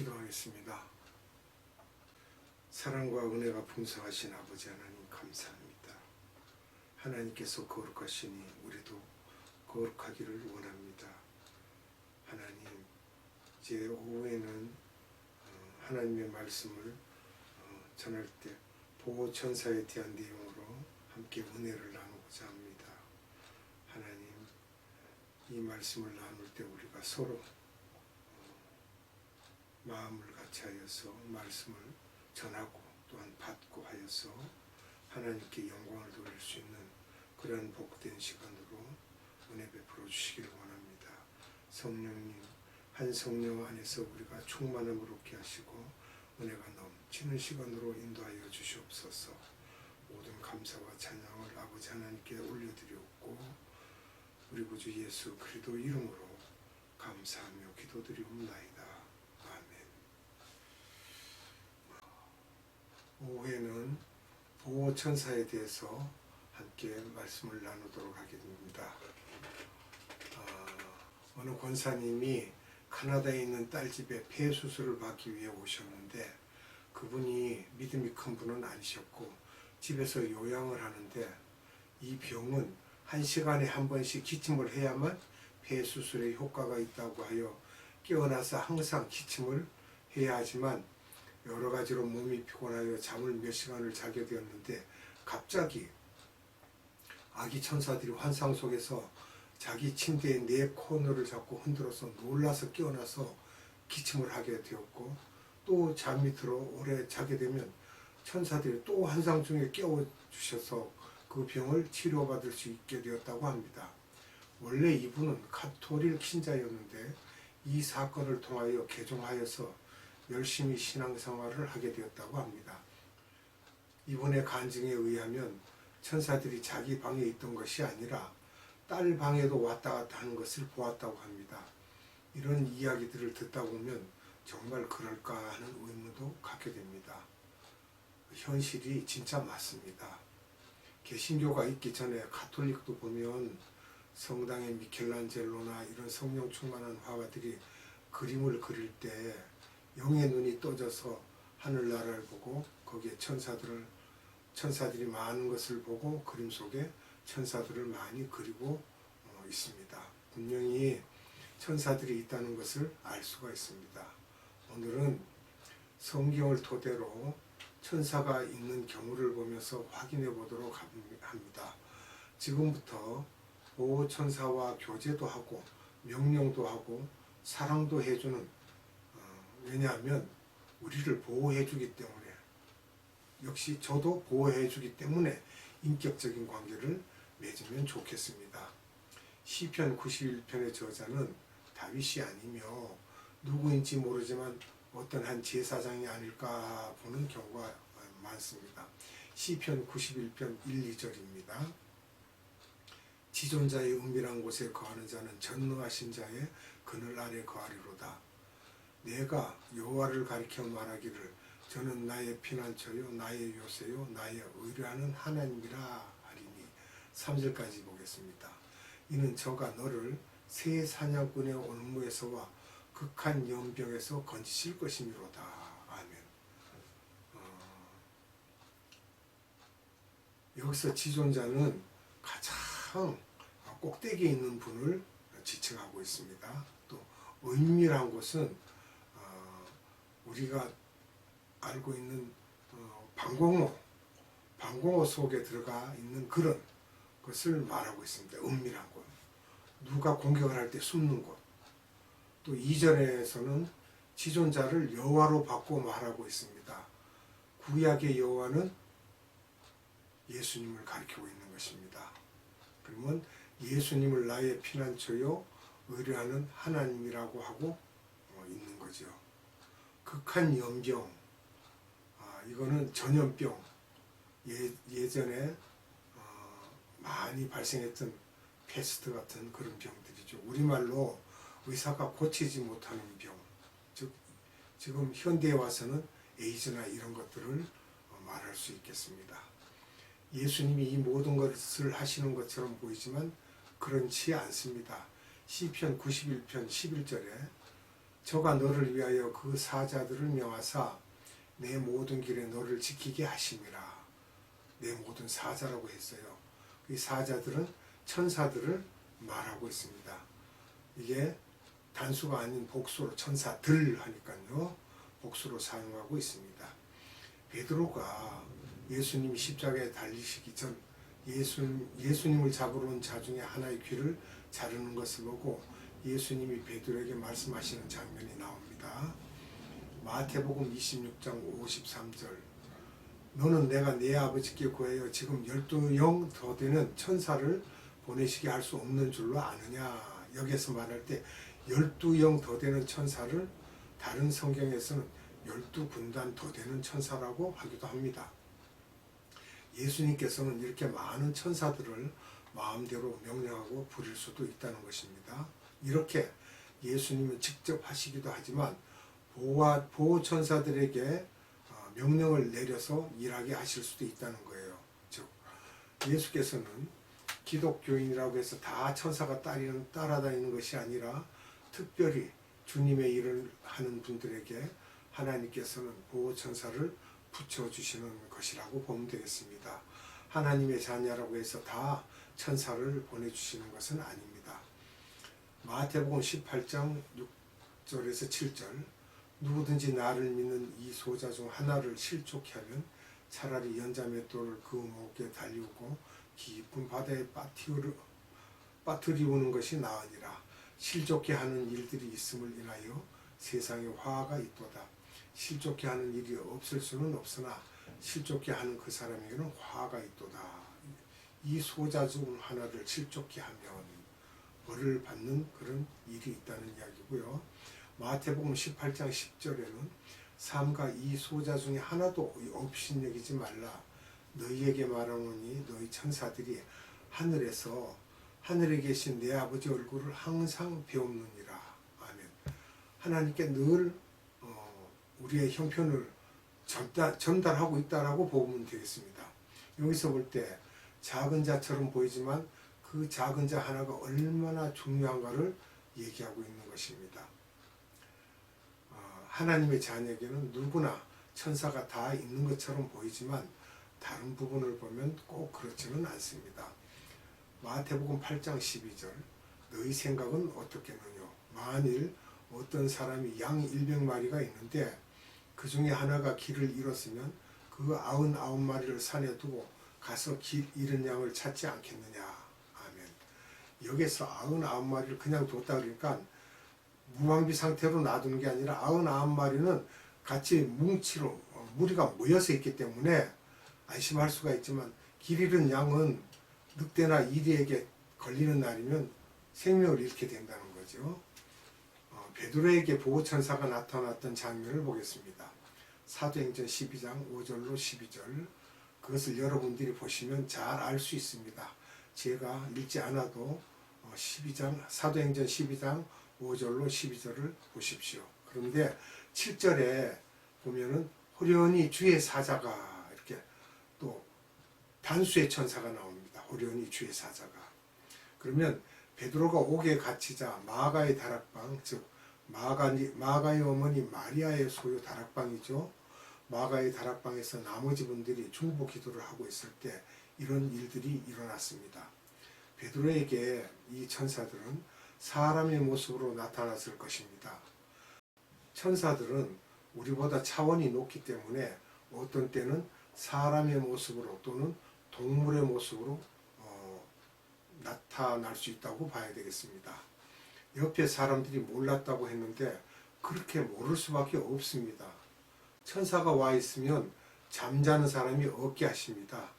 기도하겠습니다. 사랑과 은혜가 풍성하신 아버지 하나님 감사합니다. 하나님께서 거룩하시니 우리도 거룩하기를 원합니다. 하나님, 이제 오후에는 하나님의 말씀을 전할 때 보호천사에 대한 내용으로 함께 은혜를 나누고자 합니다. 하나님, 이 말씀을 나눌 때 우리가 서로 마음을 같이 하여서 말씀을 전하고 또한 받고 하여서 하나님께 영광을 돌릴 수 있는 그러한 복된 시간으로 은혜 베풀어 주시기를 원합니다. 성령님, 한 성령 안에서 우리가 충만함을 얻게 하시고 은혜가 넘치는 시간으로 인도하여 주시옵소서. 모든 감사와 찬양을 아버지 하나님께 올려드리옵고 우리 구주 예수 그리스도 이름으로 감사하며 기도드리옵나이다. 아멘. 오후에는 보호천사에 대해서 함께 말씀을 나누도록 하게 됩니다. 어느 권사님이 카나다에 있는 딸집에 폐 수술을 받기 위해 오셨는데 그분이 믿음이 큰 분은 아니셨고 집에서 요양을 하는데 이 병은 1시간에 한 번씩 기침을 해야만 폐 수술에 효과가 있다고 하여 깨어나서 항상 기침을 해야 하지만 여러 가지로 몸이 피곤하여 잠을 몇 시간을 자게 되었는데 갑자기 아기 천사들이 환상 속에서 자기 침대의 네 코너를 잡고 흔들어서 놀라서 깨어나서 기침을 하게 되었고 또 잠이 들어 오래 자게 되면 천사들이 또 환상 중에 깨워주셔서 그 병을 치료받을 수 있게 되었다고 합니다. 원래 이분은 가톨릭 신자였는데 이 사건을 통하여 개종하여서 열심히 신앙생활을 하게 되었다고 합니다. 이분의 간증에 의하면 천사들이 자기 방에 있던 것이 아니라 딸 방에도 왔다 갔다 하는 것을 보았다고 합니다. 이런 이야기들을 듣다 보면 정말 그럴까 하는 의문도 갖게 됩니다. 현실이 진짜 맞습니다. 개신교가 있기 전에 가톨릭도 보면 성당의 미켈란젤로나 이런 성령 충만한 화가들이 그림을 그릴 때 영의 눈이 떠져서 하늘나라를 보고 거기에 천사들이 많은 것을 보고 그림 속에 천사들을 많이 그리고 있습니다. 분명히 천사들이 있다는 것을 알 수가 있습니다. 오늘은 성경을 토대로 천사가 있는 경우를 보면서 확인해 보도록 합니다. 지금부터 보호천사와 교제도 하고 명령도 하고 사랑도 해주는 왜냐하면 우리를 보호해 주기 때문에 역시 저도 보호해 주기 때문에 인격적인 관계를 맺으면 좋겠습니다. 시편 91편의 저자는 다윗이 아니며 누구인지 모르지만 어떤 한 제사장이 아닐까 보는 경우가 많습니다. 시편 91편 1, 2절입니다. 지존자의 은밀한 곳에 거하는 자는 전능하신 자의 그늘 아래 거하리로다. 내가 여호와를 가리켜 말하기를 저는 나의 피난처요 나의 요새요 나의 의뢰하는 하나님이라 하리니. 3절까지 보겠습니다. 이는 저가 너를 새 사냥꾼의 올무에서와 극한 연병에서 건지실 것이미로다. 아멘. 여기서 지존자는 가장 꼭대기에 있는 분을 지칭하고 있습니다. 또 은밀한 곳은 우리가 알고 있는 방공호 속에 들어가 있는 그런 것을 말하고 있습니다. 은밀한 곳. 누가 공격을 할 때 숨는 곳. 또 2절에서는 지존자를 여호와로 바꿔 말하고 있습니다. 구약의 여호와는 예수님을 가리키고 있는 것입니다. 그러면 예수님을 나의 피난처요 의뢰하는 하나님이라고 하고 있는 거죠. 극한 연병, 이거는 전염병, 예전에 많이 발생했던 패스트 같은 그런 병들이죠. 우리말로 의사가 고치지 못하는 병, 즉 지금 현대에 와서는 에이즈나 이런 것들을 말할 수 있겠습니다. 예수님이 이 모든 것을 하시는 것처럼 보이지만 그렇지 않습니다. 시편 91편 11절에 저가 너를 위하여 그 사자들을 명하사 내 모든 길에 너를 지키게 하심이라. 내 모든 사자라고 했어요. 이 사자들은 천사들을 말하고 있습니다. 이게 단수가 아닌 복수로 천사들 하니까요. 복수로 사용하고 있습니다. 베드로가 예수님이 십자가에 달리시기 전 예수님을 잡으러 온 자 중에 하나의 귀를 자르는 것을 보고 예수님이 베드로에게 말씀하시는 장면이 나옵니다. 마태복음 26장 53절 너는 내가 내 아버지께 구하여 지금 12영 더 되는 천사를 보내시게 할 수 없는 줄로 아느냐. 여기에서 말할 때 12영 더 되는 천사를 다른 성경에서는 12군단 더 되는 천사라고 하기도 합니다. 예수님께서는 이렇게 많은 천사들을 마음대로 명령하고 부릴 수도 있다는 것입니다. 이렇게 예수님은 직접 하시기도 하지만 보호 천사들에게 명령을 내려서 일하게 하실 수도 있다는 거예요. 즉 예수께서는 기독교인이라고 해서 다 천사가 따라다니는 것이 아니라 특별히 주님의 일을 하는 분들에게 하나님께서는 보호 천사를 붙여주시는 것이라고 보면 되겠습니다. 하나님의 자녀라고 해서 다 천사를 보내주시는 것은 아닙니다. 마태복음 18장 6절에서 7절 누구든지 나를 믿는 이 소자 중 하나를 실족케 하면 차라리 연자맷돌을 그 목에 달리우고 깊은 바다에 빠뜨리우는 것이 나으니라. 실족케 하는 일들이 있음을 인하여 세상에 화가 있도다. 실족케 하는 일이 없을 수는 없으나 실족케 하는 그 사람에게는 화가 있도다. 이 소자 중 하나를 실족케 하면 벌을 받는 그런 일이 있다는 이야기고요. 마태복음 18장 10절에는 삼가 이 소자 중에 하나도 업신여기지 말라. 너희에게 말하노니 너희 천사들이 하늘에 계신 내 아버지 얼굴을 항상 배우느니라. 아멘. 하나님께 늘 우리의 형편을 전달하고 있다라고 보면 되겠습니다. 여기서 볼 때 작은 자처럼 보이지만 그 작은 자 하나가 얼마나 중요한가를 얘기하고 있는 것입니다. 하나님의 자녀에게는 누구나 천사가 다 있는 것처럼 보이지만 다른 부분을 보면 꼭 그렇지는 않습니다. 마태복음 8장 12절 너희 생각은 어떻겠느냐. 만일 어떤 사람이 양 100마리가 있는데 그 중에 하나가 길을 잃었으면 그 99마리를 산에 두고 가서 길 잃은 양을 찾지 않겠느냐. 아멘. 여기서 99마리를 그냥 뒀다 그러니까 무방비 상태로 놔두는 게 아니라 99마리는 같이 무리가 모여서 있기 때문에 안심할 수가 있지만 길 잃은 양은 늑대나 이리에게 걸리는 날이면 생명을 잃게 된다는 거죠. 베드로에게 보호천사가 나타났던 장면을 보겠습니다. 사도행전 12장 5절로 12절 그것을 여러분들이 보시면 잘 알 수 있습니다. 제가 읽지 않아도 사도행전 12장 5절로 12절을 보십시오. 그런데 7절에 보면은 호련히 주의 사자가 이렇게 또 단수의 천사가 나옵니다. 호련히 주의 사자가. 그러면 베드로가 옥에 갇히자 마가의 다락방, 즉 마가의 어머니 마리아의 소유 다락방이죠. 마가의 다락방에서 나머지 분들이 중보 기도를 하고 있을 때 이런 일들이 일어났습니다. 베드로에게 이 천사들은 사람의 모습으로 나타났을 것입니다. 천사들은 우리보다 차원이 높기 때문에 어떤 때는 사람의 모습으로 또는 동물의 모습으로 나타날 수 있다고 봐야 되겠습니다. 옆에 사람들이 몰랐다고 했는데 그렇게 모를 수밖에 없습니다. 천사가 와 있으면 잠자는 사람이 없게 하십니다.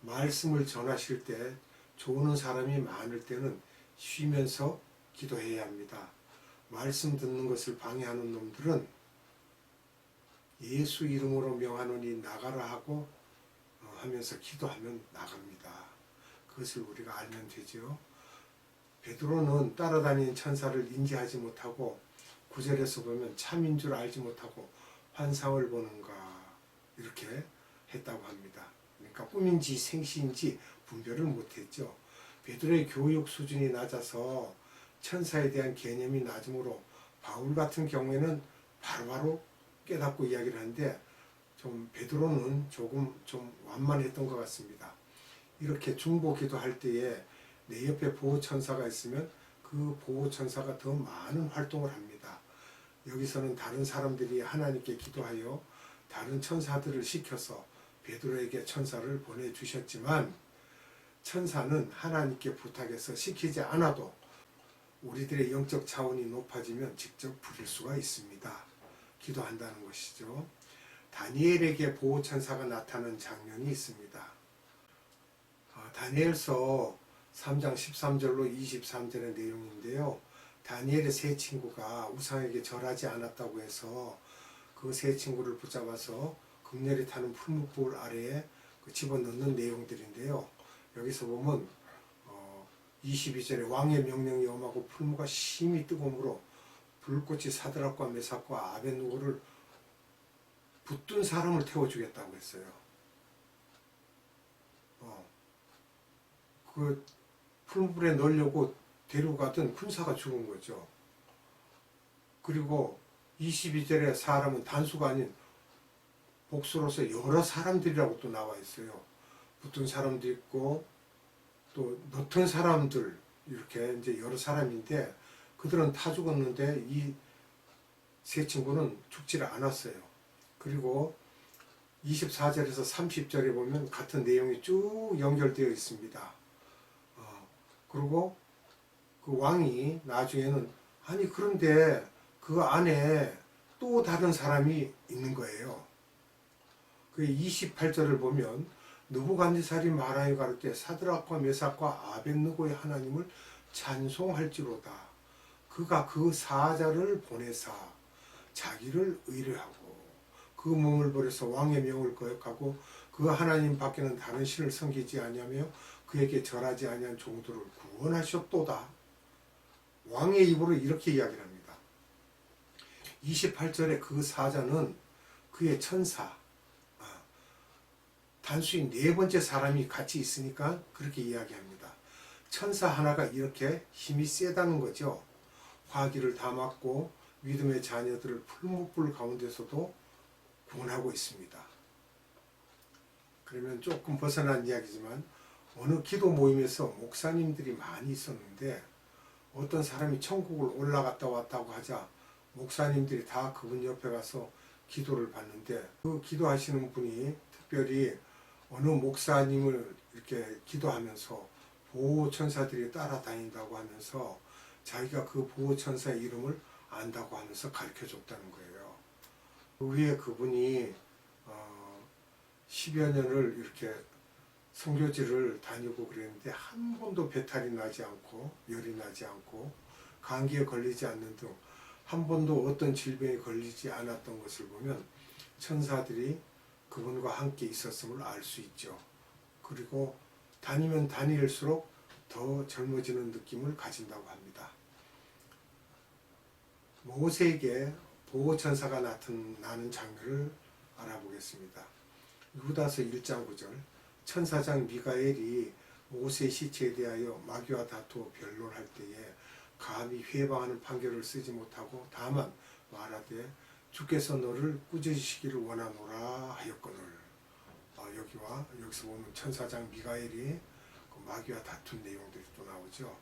말씀을 전하실 때 조는 사람이 많을 때는 쉬면서 기도해야 합니다. 말씀 듣는 것을 방해하는 놈들은 예수 이름으로 명하노니 나가라 하고 하면서 기도하면 나갑니다. 그것을 우리가 알면 되죠. 베드로는 따라다니는 천사를 인지하지 못하고 9절에서 보면 참인 줄 알지 못하고 환상을 보는가 이렇게 했다고 합니다. 그러니까 꿈인지 생시인지 분별을 못했죠. 베드로의 교육 수준이 낮아서 천사에 대한 개념이 낮으므로 바울 같은 경우에는 바로바로 깨닫고 이야기를 하는데 좀 베드로는 조금 좀 완만했던 것 같습니다. 이렇게 중보 기도할 때에 내 옆에 보호천사가 있으면 그 보호천사가 더 많은 활동을 합니다. 여기서는 다른 사람들이 하나님께 기도하여 다른 천사들을 시켜서 베드로에게 천사를 보내주셨지만 천사는 하나님께 부탁해서 시키지 않아도 우리들의 영적 차원이 높아지면 직접 부릴 수가 있습니다. 기도한다는 것이죠. 다니엘에게 보호천사가 나타나는 장면이 있습니다. 다니엘서 3장 13절로 23절의 내용인데요. 다니엘의 세 친구가 우상에게 절하지 않았다고 해서 그 세 친구를 붙잡아서 극렬히 타는 풀무불 아래에 집어넣는 내용들인데요. 여기서 보면 22절에 왕의 명령이 엄하고 풀무가 심히 뜨거움으로 불꽃이 사드락과 메삭과 아벳느고를 붙든 사람을 태워주겠다고 했어요. 그 풀무불에 넣으려고 데리고 가던 군사가 죽은 거죠. 그리고 22절에 사람은 단수가 아닌 복수로서 여러 사람들이라고 또 나와 있어요. 붙은 사람도 있고 또 넣던 사람들 이렇게 이제 여러 사람인데 그들은 다 죽었는데 이 세 친구는 죽지를 않았어요. 그리고 24절에서 30절에 보면 같은 내용이 쭉 연결되어 있습니다. 그리고 그 왕이 나중에는 아니 그런데 그 안에 또 다른 사람이 있는 거예요. 그 28절을 보면 느부갓네살이 말하여 가로되 사드락과 메삭과 아벳느고의 하나님을 찬송할지로다. 그가 그 사자를 보내사 자기를 의뢰하고 그 몸을 버려서 왕의 명을 거역하고 그 하나님 밖에는 다른 신을 섬기지 아니하며 그에게 절하지 아니한 종들을 구원하셨도다. 왕의 입으로 이렇게 이야기를 합니다. 28절에 그 사자는 그의 천사, 단순히 네 번째 사람이 같이 있으니까 그렇게 이야기합니다. 천사 하나가 이렇게 힘이 세다는 거죠. 화기를 다 막고 믿음의 자녀들을 풀무불 가운데서도 구원하고 있습니다. 그러면 조금 벗어난 이야기지만 어느 기도 모임에서 목사님들이 많이 있었는데 어떤 사람이 천국을 올라갔다 왔다고 하자 목사님들이 다 그분 옆에 가서 기도를 받는데 그 기도하시는 분이 특별히 어느 목사님을 이렇게 기도하면서 보호천사들이 따라다닌다고 하면서 자기가 그 보호천사의 이름을 안다고 하면서 가르쳐 줬다는 거예요. 그 후에 그분이 10여 년을 이렇게 선교지를 다니고 그랬는데 한 번도 배탈이 나지 않고 열이 나지 않고 감기에 걸리지 않는 등 한 번도 어떤 질병에 걸리지 않았던 것을 보면 천사들이 그분과 함께 있었음을 알 수 있죠. 그리고 다니면 다닐수록 더 젊어지는 느낌을 가진다고 합니다. 모세에게 보호천사가 나타나는 장면을 알아보겠습니다. 유다서 1장 9절 천사장 미가엘이 모세의 시체에 대하여 마귀와 다투어 변론할 때에 감히 회방하는 판결을 쓰지 못하고 다만 말하되 주께서 너를 꾸짖으시기를 원하노라 하였거늘. 여기서 보면 천사장 미가엘이 그 마귀와 다툰 내용들이 또 나오죠.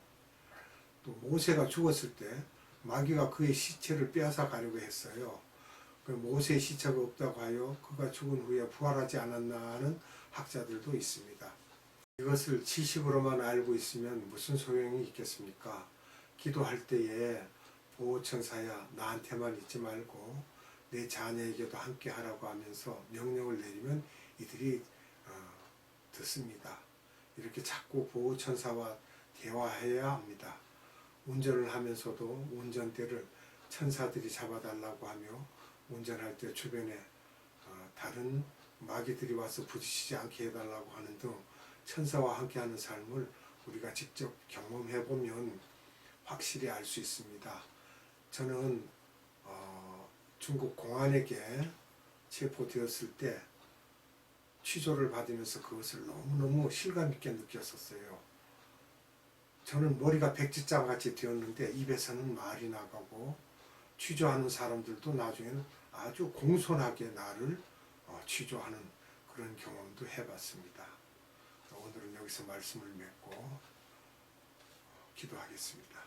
또 모세가 죽었을 때 마귀가 그의 시체를 빼앗아 가려고 했어요. 모세의 시체가 없다고 하여 그가 죽은 후에 부활하지 않았나 하는 학자들도 있습니다. 이것을 지식으로만 알고 있으면 무슨 소용이 있겠습니까? 기도할 때에 보호천사야 나한테만 있지 말고 내 자녀에게도 함께 하라고 하면서 명령을 내리면 이들이 듣습니다. 이렇게 자꾸 보호천사와 대화해야 합니다. 운전을 하면서도 운전대를 천사들이 잡아달라고 하며 운전할 때 주변에 다른 마귀들이 와서 부딪히지 않게 해달라고 하는 등 천사와 함께하는 삶을 우리가 직접 경험해보면 확실히 알 수 있습니다. 저는 중국 공안에게 체포되었을 때 취조를 받으면서 그것을 너무너무 실감있게 느꼈었어요. 저는 머리가 백지장같이 되었는데 입에서는 말이 나가고 취조하는 사람들도 나중에는 아주 공손하게 나를 취조하는 그런 경험도 해봤습니다. 오늘은 여기서 말씀을 맺고 기도하겠습니다.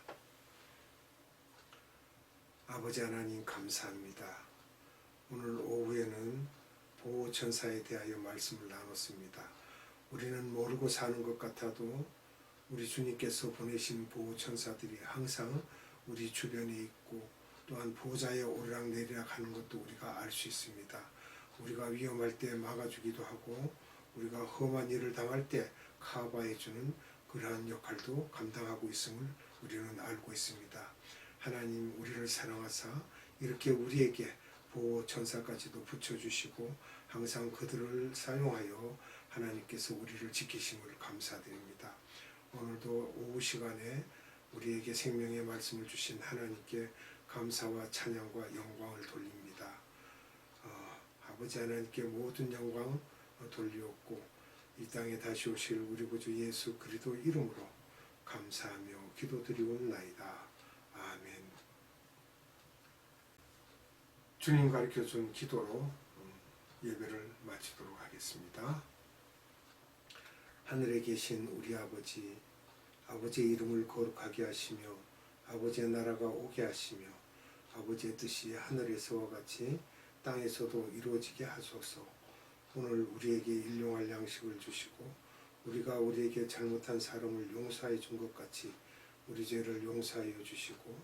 아버지 하나님 감사합니다. 오늘 오후에는 보호천사에 대하여 말씀을 나눴습니다. 우리는 모르고 사는 것 같아도 우리 주님께서 보내신 보호천사들이 항상 우리 주변에 있고 또한 보좌에 오르락내리락 하는 것도 우리가 알 수 있습니다. 우리가 위험할 때 막아주기도 하고 우리가 험한 일을 당할 때 커버해주는 그러한 역할도 감당하고 있음을 우리는 알고 있습니다. 하나님 우리를 사랑하사 이렇게 우리에게 보호천사까지도 붙여주시고 항상 그들을 사용하여 하나님께서 우리를 지키심을 감사드립니다. 오늘도 오후 시간에 우리에게 생명의 말씀을 주신 하나님께 감사와 찬양과 영광을 돌립니다. 아버지 하나님께 모든 영광 돌리옵고 이 땅에 다시 오실 우리 구주 예수 그리스도 이름으로 감사하며 기도드리옵나이다. 아멘. 주님 가르쳐준 기도로 예배를 마치도록 하겠습니다. 하늘에 계신 우리 아버지, 아버지의 이름을 거룩하게 하시며 아버지의 나라가 오게 하시며 아버지의 뜻이 하늘에서와 같이 땅에서도 이루어지게 하소서. 오늘 우리에게 일용할 양식을 주시고 우리가 우리에게 잘못한 사람을 용서해 준 것 같이 우리 죄를 용서하여 주시고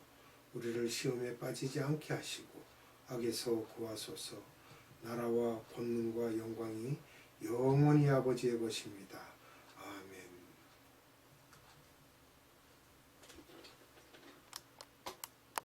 우리를 시험에 빠지지 않게 하시고 악에서 구하소서. 나라와 권능과 영광이 영원히 아버지의 것입니다.